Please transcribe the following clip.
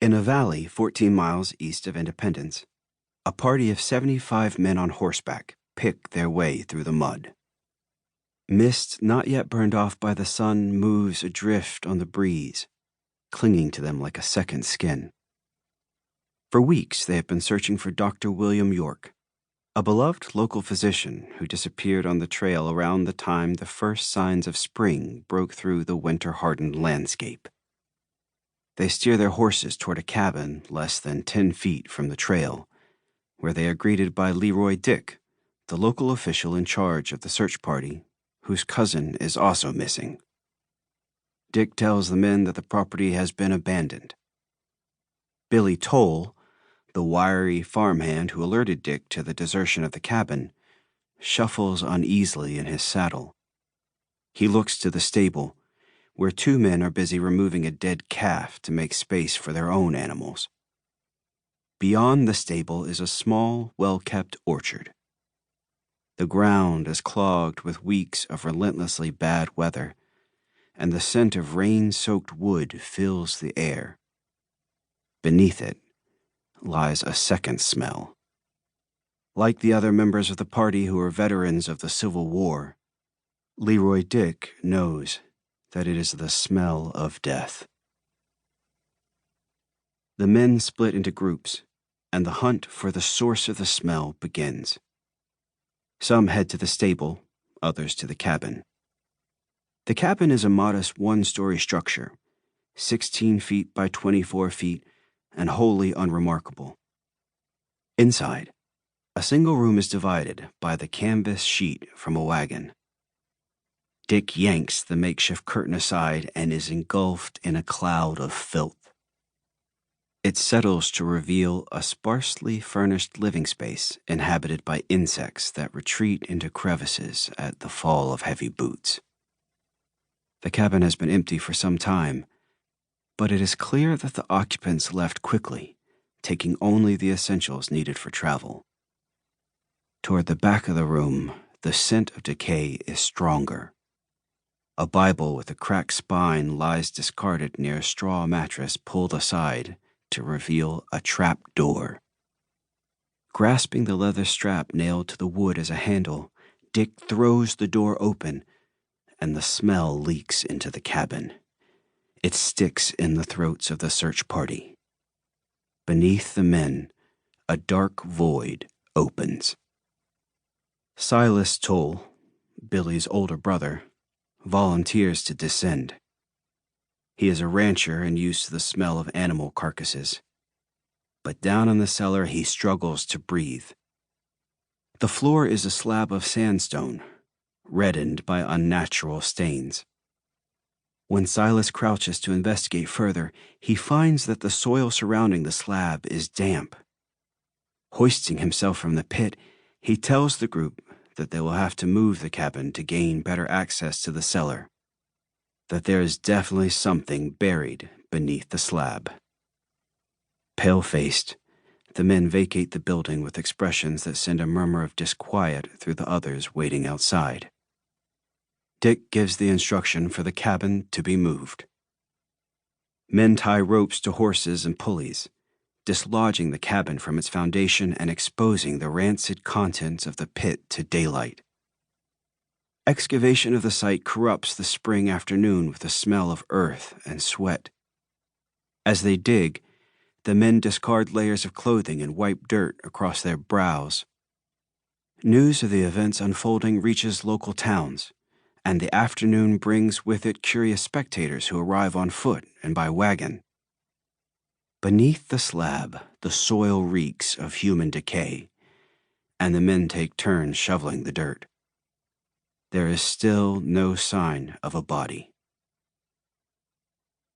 In a valley 14 miles east of Independence, a party of 75 men on horseback pick their way through the mud. Mist not yet burned off by the sun moves adrift on the breeze, clinging to them like a second skin. For weeks they have been searching for Dr. William York, a beloved local physician who disappeared on the trail around the time the first signs of spring broke through the winter-hardened landscape. They steer their horses toward a cabin less than 10 feet from the trail, where they are greeted by Leroy Dick, the local official in charge of the search party, whose cousin is also missing. Dick tells the men that the property has been abandoned. Billy Toll, the wiry farmhand who alerted Dick to the desertion of the cabin, shuffles uneasily in his saddle. He looks to the stable, where 2 men are busy removing a dead calf to make space for their own animals. Beyond the stable is a small, well-kept orchard. The ground is clogged with weeks of relentlessly bad weather, and the scent of rain-soaked wood fills the air. Beneath it lies a second smell. Like the other members of the party who are veterans of the Civil War, Leroy Dick knows that it is the smell of death. The men split into groups, and the hunt for the source of the smell begins. Some head to the stable, others to the cabin. The cabin is a modest 1-story structure, 16 feet by 24 feet, and wholly unremarkable. Inside, a single room is divided by the canvas sheet from a wagon. Dick yanks the makeshift curtain aside and is engulfed in a cloud of filth. It settles to reveal a sparsely furnished living space inhabited by insects that retreat into crevices at the fall of heavy boots. The cabin has been empty for some time, but it is clear that the occupants left quickly, taking only the essentials needed for travel. Toward the back of the room, the scent of decay is stronger. A Bible with a cracked spine lies discarded near a straw mattress pulled aside to reveal a trap door. Grasping the leather strap nailed to the wood as a handle, Dick throws the door open, and the smell leaks into the cabin. It sticks in the throats of the search party. Beneath the men, a dark void opens. Silas Toll, Billy's older brother, volunteers to descend. He is a rancher and used to the smell of animal carcasses. But down in the cellar he struggles to breathe. The floor is a slab of sandstone, reddened by unnatural stains. When Silas crouches to investigate further, he finds that the soil surrounding the slab is damp. Hoisting himself from the pit, he tells the group that they will have to move the cabin to gain better access to the cellar, that there is definitely something buried beneath the slab. Pale-faced, the men vacate the building with expressions that send a murmur of disquiet through the others waiting outside. Dick gives the instruction for the cabin to be moved. Men tie ropes to horses and pulleys, dislodging the cabin from its foundation and exposing the rancid contents of the pit to daylight. Excavation of the site corrupts the spring afternoon with the smell of earth and sweat. As they dig, the men discard layers of clothing and wipe dirt across their brows. News of the events unfolding reaches local towns, and the afternoon brings with it curious spectators who arrive on foot and by wagon. Beneath the slab, the soil reeks of human decay, and the men take turns shoveling the dirt. There is still no sign of a body.